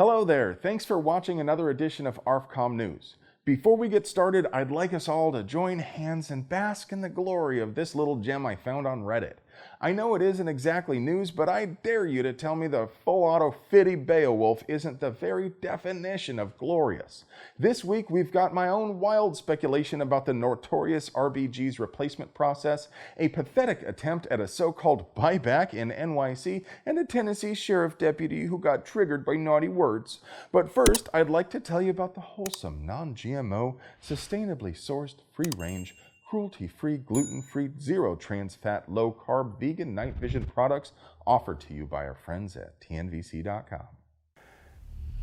Hello there, thanks for watching another edition of ARFCOM News. Before we get started, I'd like us all to join hands and bask in the glory of this little gem I found on Reddit. I know it isn't exactly news, but I dare you to tell me the full auto fitty Beowulf isn't the very definition of glorious. This week we've got my own wild speculation about the Notorious RBG's replacement process, a pathetic attempt at a so-called buyback in NYC, and a Tennessee sheriff deputy who got triggered by naughty words. But first, I'd like to tell you about the wholesome, non-GMO, sustainably sourced, free-range, cruelty-free, gluten-free, zero-trans-fat, low-carb, vegan night vision products offered to you by our friends at tnvc.com.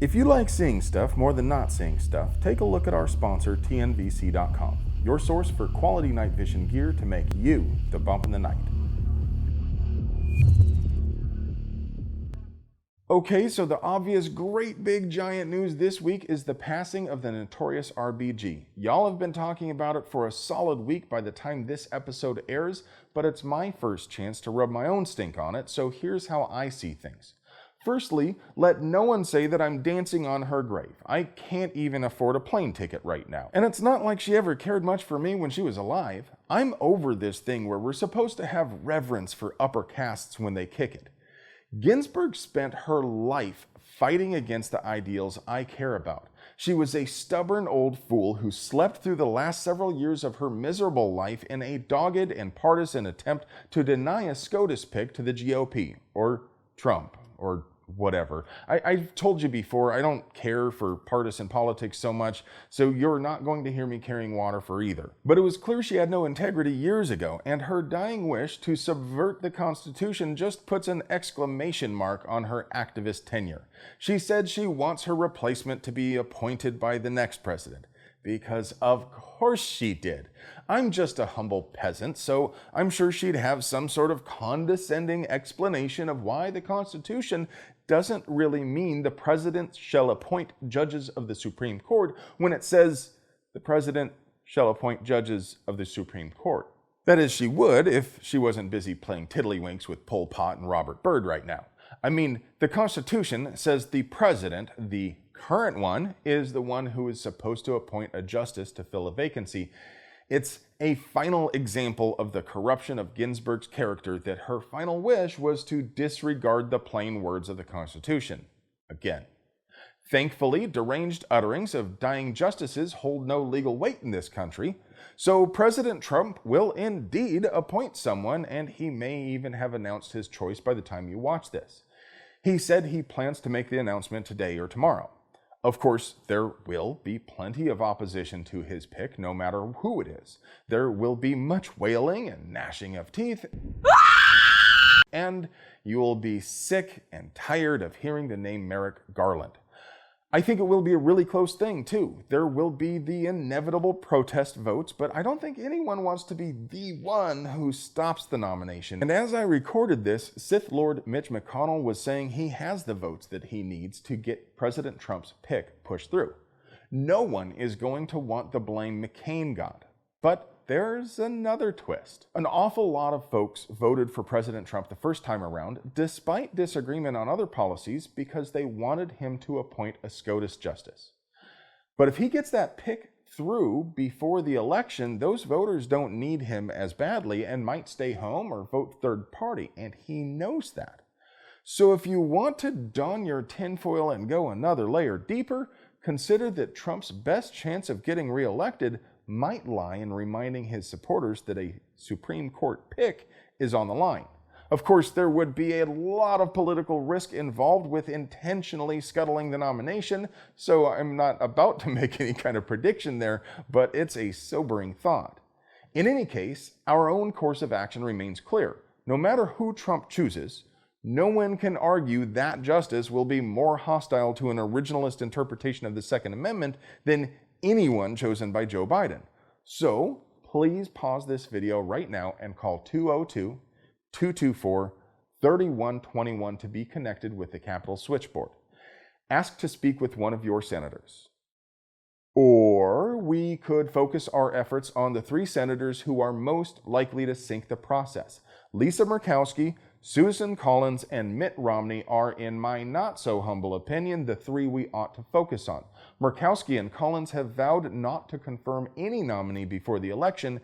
If you like seeing stuff more than not seeing stuff, take a look at our sponsor, tnvc.com, your source for quality night vision gear to make you the bump in the night. Okay, so the obvious great big giant news this week is the passing of the Notorious RBG. Y'all have been talking about it for a solid week by the time this episode airs, but it's my first chance to rub my own stink on it, so here's how I see things. Firstly, let no one say that I'm dancing on her grave. I can't even afford a plane ticket right now. And it's not like she ever cared much for me when she was alive. I'm over this thing where we're supposed to have reverence for upper castes when they kick it. Ginsburg spent her life fighting against the ideals I care about. She was a stubborn old fool who slept through the last several years of her miserable life in a dogged and partisan attempt to deny a SCOTUS pick to the GOP, or Trump, or whatever. I've told you before, I don't care for partisan politics so much, so you're not going to hear me carrying water for either. But it was clear she had no integrity years ago, and her dying wish to subvert the Constitution just puts an exclamation mark on her activist tenure. She said she wants her replacement to be appointed by the next president. Because of course she did. I'm just a humble peasant, so I'm sure she'd have some sort of condescending explanation of why the Constitution doesn't really mean the president shall appoint judges of the Supreme Court when it says the president shall appoint judges of the Supreme Court. That is, she would if she wasn't busy playing tiddlywinks with Pol Pot and Robert Byrd right now. I mean, the Constitution says the president, the current one, is the one who is supposed to appoint a justice to fill a vacancy. It's a final example of the corruption of Ginsburg's character that her final wish was to disregard the plain words of the Constitution. Again. Thankfully, deranged utterings of dying justices hold no legal weight in this country, so President Trump will indeed appoint someone, and he may even have announced his choice by the time you watch this. He said he plans to make the announcement today or tomorrow. Of course, there will be plenty of opposition to his pick, no matter who it is. There will be much wailing and gnashing of teeth, and you will be sick and tired of hearing the name Merrick Garland. I think it will be a really close thing, too. There will be the inevitable protest votes, but I don't think anyone wants to be the one who stops the nomination. And as I recorded this, Sith Lord Mitch McConnell was saying he has the votes that he needs to get President Trump's pick pushed through. No one is going to want the blame McCain got. But there's another twist. An awful lot of folks voted for President Trump the first time around, despite disagreement on other policies, because they wanted him to appoint a SCOTUS justice. But if he gets that pick through before the election, those voters don't need him as badly and might stay home or vote third party, and he knows that. So if you want to don your tinfoil and go another layer deeper, consider that Trump's best chance of getting reelected might lie in reminding his supporters that a Supreme Court pick is on the line. Of course, there would be a lot of political risk involved with intentionally scuttling the nomination, so I'm not about to make any kind of prediction there, but it's a sobering thought. In any case, our own course of action remains clear. No matter who Trump chooses, no one can argue that justice will be more hostile to an originalist interpretation of the Second Amendment than anyone chosen by Joe Biden. So please pause this video right now and call 202-224-3121 to be connected with the Capitol switchboard. Ask to speak with one of your senators. Or we could focus our efforts on the three senators who are most likely to sink the process: Lisa Murkowski, Susan Collins and Mitt Romney are, in my not-so-humble opinion, the three we ought to focus on. Murkowski and Collins have vowed not to confirm any nominee before the election,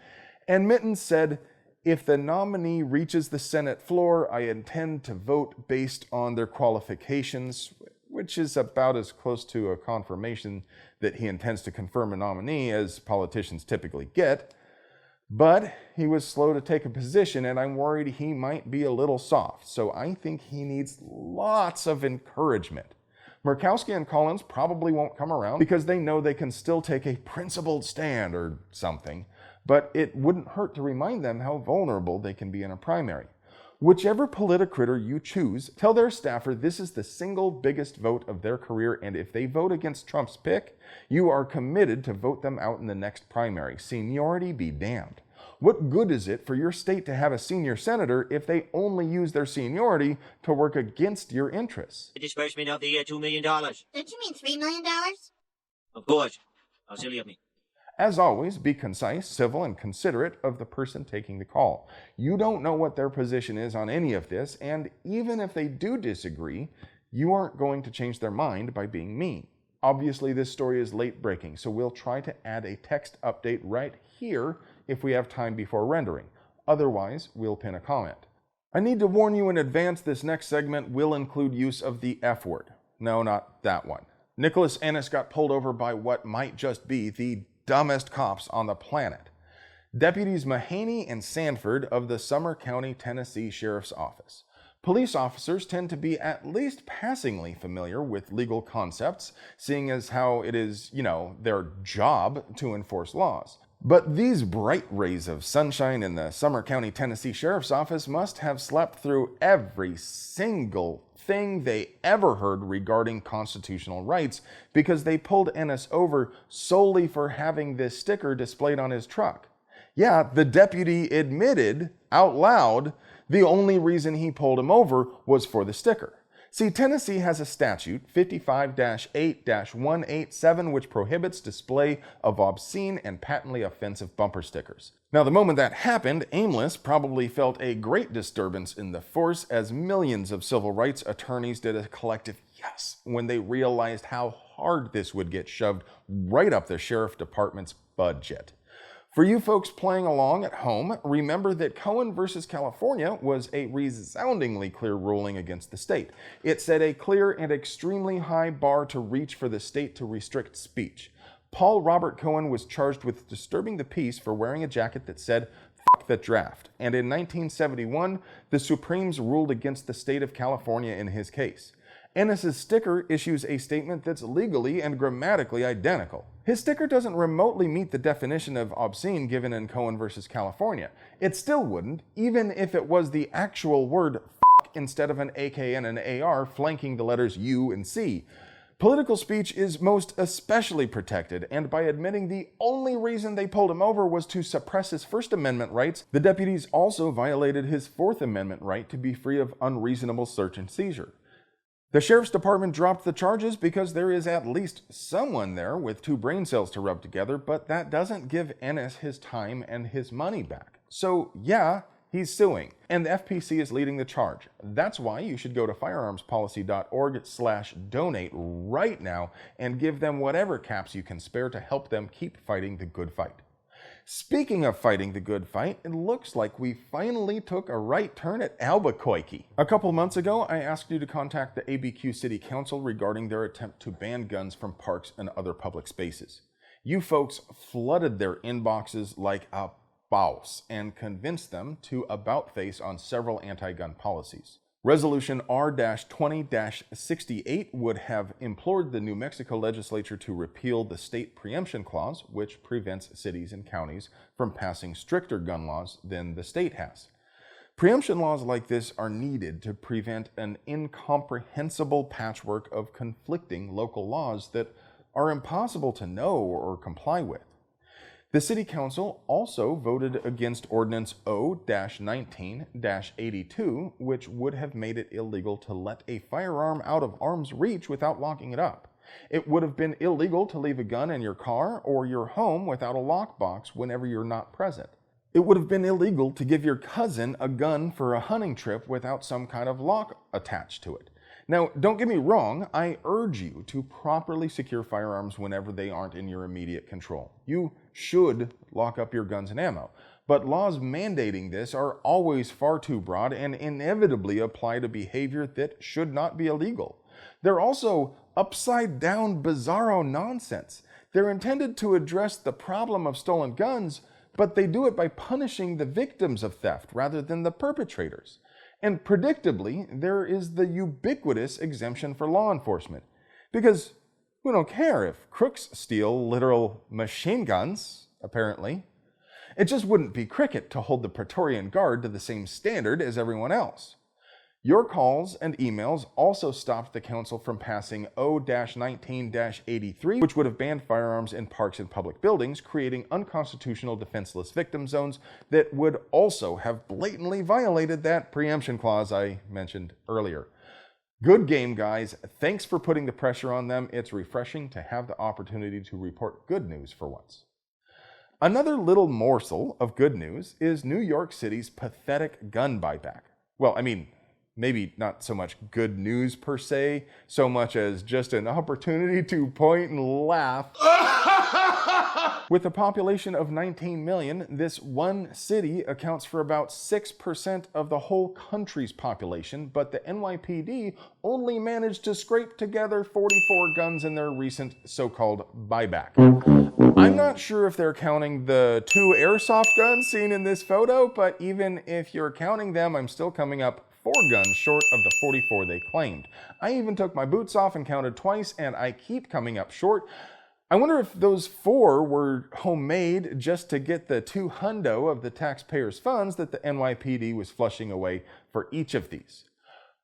and Mitten said, "If the nominee reaches the Senate floor, I intend to vote based on their qualifications," which is about as close to a confirmation that he intends to confirm a nominee as politicians typically get. But he was slow to take a position, and I'm worried he might be a little soft, so I think he needs lots of encouragement. Murkowski and Collins probably won't come around because they know they can still take a principled stand or something, but it wouldn't hurt to remind them how vulnerable they can be in a primary. Whichever politicritter you choose, tell their staffer this is the single biggest vote of their career, and if they vote against Trump's pick, you are committed to vote them out in the next primary. Seniority be damned. What good is it for your state to have a senior senator if they only use their seniority to work against your interests? The disbursement of the $2 million. Don't you mean $3 million? Of course. How silly of me. As always, be concise, civil, and considerate of the person taking the call. You don't know what their position is on any of this, and even if they do disagree, you aren't going to change their mind by being mean. Obviously, this story is late breaking, so we'll try to add a text update right here if we have time before rendering. Otherwise, we'll pin a comment. I need to warn you in advance, this next segment will include use of the F word. No, not that one. Nicholas Ennis got pulled over by what might just be the dumbest cops on the planet. Deputies Mahaney and Sanford of the Sumner County, Tennessee Sheriff's Office. Police officers tend to be at least passingly familiar with legal concepts, seeing as how it is, their job to enforce laws. But these bright rays of sunshine in the Sumner County, Tennessee Sheriff's Office must have slept through every single thing they ever heard regarding constitutional rights, because they pulled Ennis over solely for having this sticker displayed on his truck. Yeah, the deputy admitted out loud the only reason he pulled him over was for the sticker. See, Tennessee has a statute, 55-8-187, which prohibits display of obscene and patently offensive bumper stickers. Now, the moment that happened, Aimless probably felt a great disturbance in the force, as millions of civil rights attorneys did a collective yes when they realized how hard this would get shoved right up the sheriff department's budget. For you folks playing along at home, remember that Cohen versus California was a resoundingly clear ruling against the state. It set a clear and extremely high bar to reach for the state to restrict speech. Paul Robert Cohen was charged with disturbing the peace for wearing a jacket that said, "Fuck the draft." And in 1971, the Supremes ruled against the state of California in his case. Ennis's sticker issues a statement that's legally and grammatically identical. His sticker doesn't remotely meet the definition of obscene given in Cohen versus California. It still wouldn't, even if it was the actual word "fuck" instead of an AK and an AR flanking the letters U and C. Political speech is most especially protected, and by admitting the only reason they pulled him over was to suppress his First Amendment rights, the deputies also violated his Fourth Amendment right to be free of unreasonable search and seizure. The sheriff's department dropped the charges because there is at least someone there with two brain cells to rub together, but that doesn't give Ennis his time and his money back. So yeah, he's suing, and the FPC is leading the charge. That's why you should go to firearmspolicy.org/donate right now and give them whatever caps you can spare to help them keep fighting the good fight. Speaking of fighting the good fight, it looks like we finally took a right turn at Albuquerque. A couple months ago, I asked you to contact the ABQ City Council regarding their attempt to ban guns from parks and other public spaces. You folks flooded their inboxes like a boss and convinced them to about-face on several anti-gun policies. Resolution R-20-68 would have implored the New Mexico legislature to repeal the state preemption clause, which prevents cities and counties from passing stricter gun laws than the state has. Preemption laws like this are needed to prevent an incomprehensible patchwork of conflicting local laws that are impossible to know or comply with. The City Council also voted against Ordinance O-19-82, which would have made it illegal to let a firearm out of arm's reach without locking it up. It would have been illegal to leave a gun in your car or your home without a lockbox whenever you're not present. It would have been illegal to give your cousin a gun for a hunting trip without some kind of lock attached to it. Now, don't get me wrong, I urge you to properly secure firearms whenever they aren't in your immediate control. You should lock up your guns and ammo, but laws mandating this are always far too broad and inevitably apply to behavior that should not be illegal. They're also upside-down bizarro nonsense. They're intended to address the problem of stolen guns, but they do it by punishing the victims of theft rather than the perpetrators. And predictably, there is the ubiquitous exemption for law enforcement. Because we don't care if crooks steal literal machine guns, apparently. It just wouldn't be cricket to hold the Praetorian Guard to the same standard as everyone else. Your calls and emails also stopped the council from passing O-19-83, which would have banned firearms in parks and public buildings, creating unconstitutional defenseless victim zones that would also have blatantly violated that preemption clause I mentioned earlier. Good game, guys. Thanks for putting the pressure on them. It's refreshing to have the opportunity to report good news for once. Another little morsel of good news is New York City's pathetic gun buyback. Well, I mean, maybe not so much good news per se, so much as just an opportunity to point and laugh. With a population of 19 million, this one city accounts for about 6% of the whole country's population, but the NYPD only managed to scrape together 44 guns in their recent so-called buyback. I'm not sure if they're counting the 2 airsoft guns seen in this photo, but even if you're counting them, I'm still coming up 4 guns short of the 44 they claimed. I even took my boots off and counted twice, and I keep coming up short. I wonder if those 4 were homemade just to get the $200 of the taxpayers' funds that the NYPD was flushing away for each of these.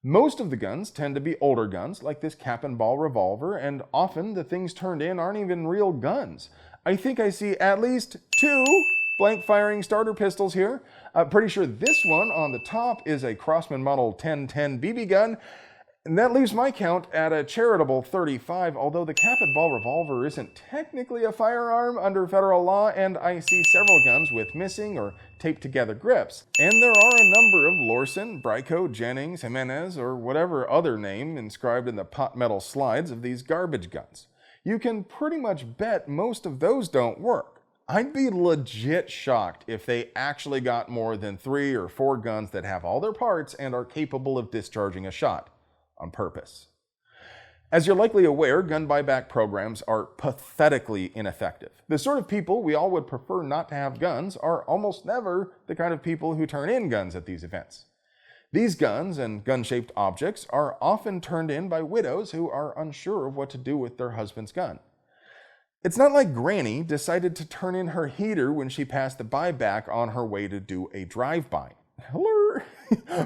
Most of the guns tend to be older guns, like this cap and ball revolver, and often the things turned in aren't even real guns. I think I see at least 2 blank firing starter pistols here. I'm pretty sure this one on the top is a Crossman Model 1010 BB gun, and that leaves my count at a charitable 35, although the cap and ball revolver isn't technically a firearm under federal law, and I see several guns with missing or taped together grips. And there are a number of Lorson, Brico, Jennings, Jimenez, or whatever other name inscribed in the pot metal slides of these garbage guns. You can pretty much bet most of those don't work. I'd be legit shocked if they actually got more than 3 or 4 guns that have all their parts and are capable of discharging a shot on purpose. As you're likely aware, gun buyback programs are pathetically ineffective. The sort of people we all would prefer not to have guns are almost never the kind of people who turn in guns at these events. These guns and gun-shaped objects are often turned in by widows who are unsure of what to do with their husband's gun. It's not like Granny decided to turn in her heater when she passed the buyback on her way to do a drive-by. Hello?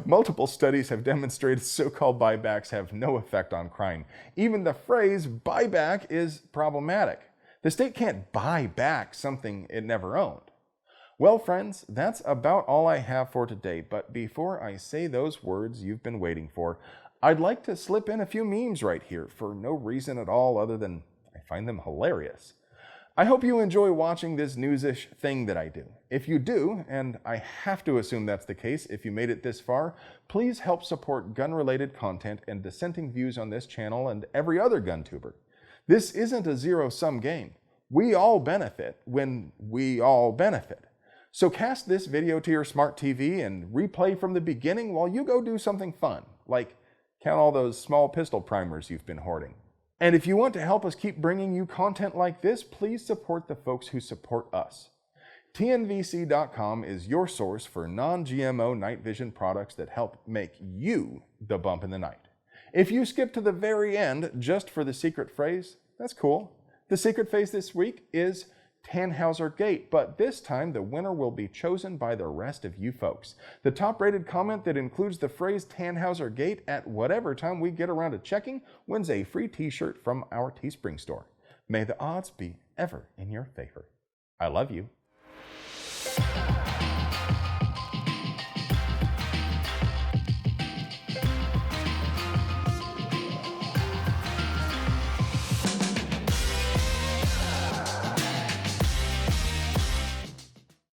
Multiple studies have demonstrated so-called buybacks have no effect on crime. Even the phrase buyback is problematic. The state can't buy back something it never owned. Well, friends, that's about all I have for today, but before I say those words you've been waiting for, I'd like to slip in a few memes right here for no reason at all other than I find them hilarious. I hope you enjoy watching this news-ish thing that I do. If you do, and I have to assume that's the case if you made it this far, please help support gun-related content and dissenting views on this channel and every other gun tuber. This isn't a zero-sum game. We all benefit when we all benefit. So cast this video to your smart TV and replay from the beginning while you go do something fun, like count all those small pistol primers you've been hoarding. And if you want to help us keep bringing you content like this, please support the folks who support us. TNVC.com is your source for non-GMO night vision products that help make you the bump in the night. If you skip to the very end just for the secret phrase, that's cool. The secret phrase this week is Tannhauser Gate, but this time the winner will be chosen by the rest of you folks. The top-rated comment that includes the phrase Tannhauser Gate at whatever time we get around to checking wins a free t-shirt from our Teespring store. May the odds be ever in your favor. I love you.